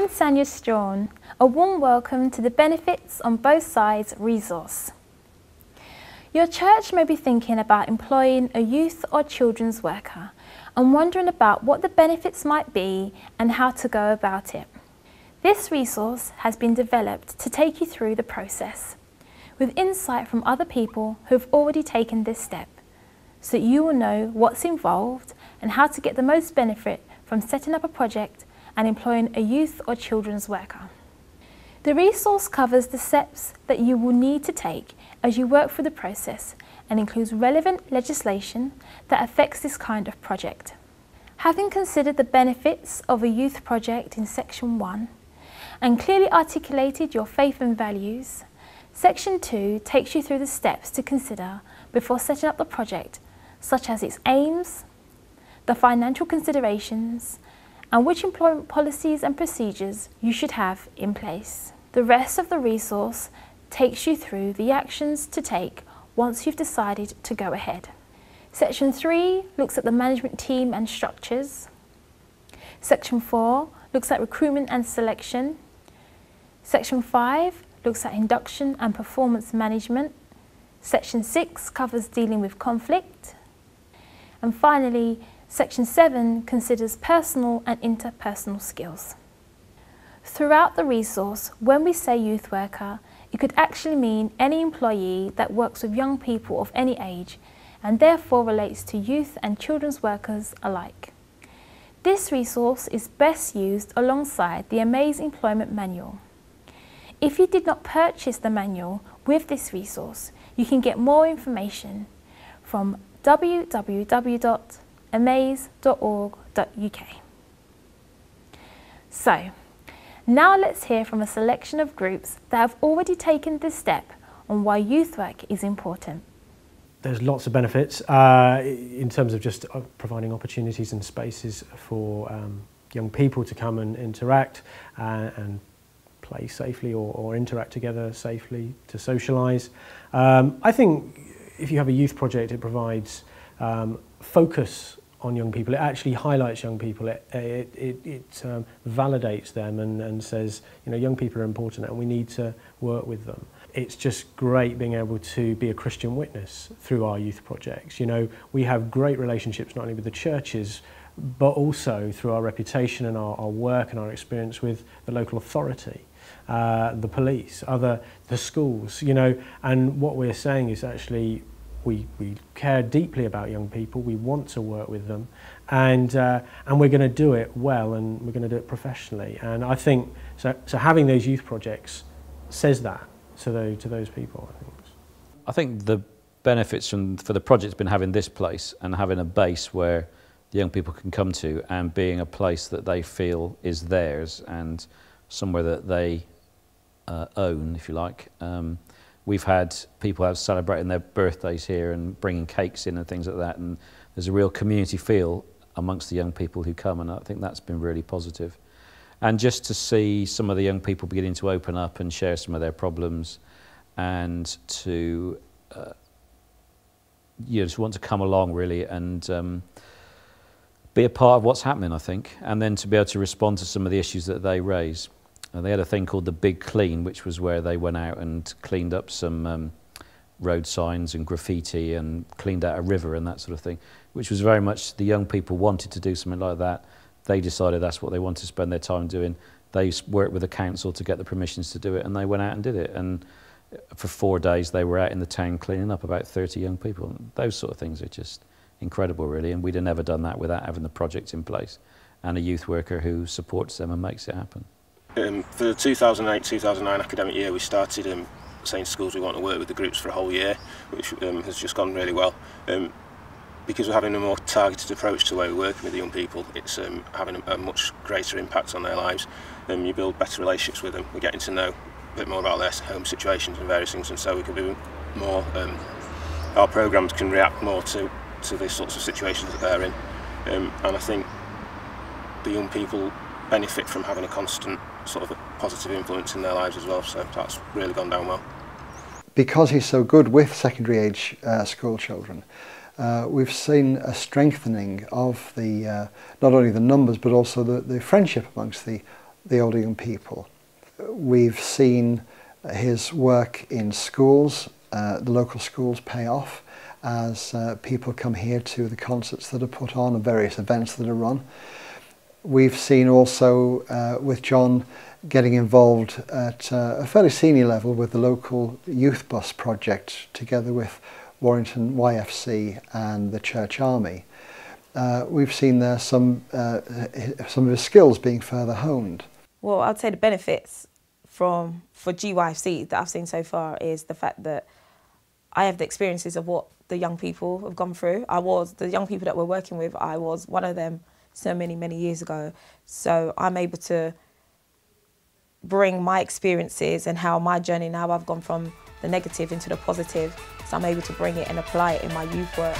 I'm Sanya Strawn. A warm welcome to the Benefits on Both Sides resource. Your church may be thinking about employing a youth or children's worker and wondering about what the benefits might be and how to go about it. This resource has been developed to take you through the process, with insight from other people who've already taken this step, so that you will know what's involved and how to get the most benefit from setting up a project and employing a youth or children's worker. The resource covers the steps that you will need to take as you work through the process and includes relevant legislation that affects this kind of project. Having considered the benefits of a youth project in Section 1 and clearly articulated your faith and values, Section 2 takes you through the steps to consider before setting up the project, such as its aims, the financial considerations, and which employment policies and procedures you should have in place. The rest of the resource takes you through the actions to take once you've decided to go ahead. Section 3 looks at the management team and structures. Section 4 looks at recruitment and selection. Section 5 looks at induction and performance management. Section 6 covers dealing with conflict. And finally, Section 7 considers personal and interpersonal skills. Throughout the resource, when we say youth worker, it could actually mean any employee that works with young people of any age and therefore relates to youth and children's workers alike. This resource is best used alongside the Amaze Employment Manual. If you did not purchase the manual with this resource, you can get more information from www.amaze.org.uk. So, now let's hear from a selection of groups that have already taken this step on why youth work is important. There's lots of benefits in terms of just providing opportunities and spaces for young people to come and interact and play safely or interact together safely, to socialise. I think if you have a youth project, it provides focus on young people. It actually highlights young people. It validates them and says, you know, young people are important and we need to work with them. It's just great being able to be a Christian witness through our youth projects. You know, we have great relationships not only with the churches, but also through our reputation and our work and our experience with the local authority, the police, the schools, you know, and what we're saying is actually we care deeply about young people, we want to work with them, and we're going to do it well and we're going to do it professionally. And I think, so having those youth projects says that to those people, I think. I think the benefits for the project's been having this place and having a base where the young people can come to and being a place that they feel is theirs and somewhere that they own, if you like. We've had people out celebrating their birthdays here and bringing cakes in and things like that, and there's a real community feel amongst the young people who come, and I think that's been really positive. And just to see some of the young people beginning to open up and share some of their problems and to just want to come along really and be a part of what's happening, I think, and then to be able to respond to some of the issues that they raise. They had a thing called the Big Clean, which was where they went out and cleaned up some road signs and graffiti and cleaned out a river and that sort of thing, which was very much the young people wanted to do something like that. They decided that's what they wanted to spend their time doing. They worked with the council to get the permissions to do it, and they went out and did it. And for 4 days, they were out in the town cleaning up, about 30 young people. And those sort of things are just incredible, really, and we'd have never done that without having the project in place and a youth worker who supports them and makes it happen. For the 2008-2009 academic year, we started saying to schools we want to work with the groups for a whole year, which has just gone really well. Because we're having a more targeted approach to the way we're working with the young people, it's having a much greater impact on their lives. You build better relationships with them, we're getting to know a bit more about their home situations and various things, and so we can be more, our programmes can react more to these sorts of situations that they're in. And I think the young people benefit from having a constant sort of a positive influence in their lives as well, so that's really gone down well. Because he's so good with secondary age school children, we've seen a strengthening of the not only the numbers but also the friendship amongst the the older young people. We've seen his work in schools, the local schools, pay off as people come here to the concerts that are put on and various events that are run. We've seen also with John getting involved at a fairly senior level with the local youth bus project together with Warrington YFC and the Church Army. We've seen there some of his skills being further honed. Well, I'd say the benefits for GYFC that I've seen so far is the fact that I have the experiences of what the young people have gone through. The young people that we're working with, I was one of them so many years ago. So I'm able to bring my experiences and how my journey now, I've gone from the negative into the positive. So I'm able to bring it and apply it in my youth work.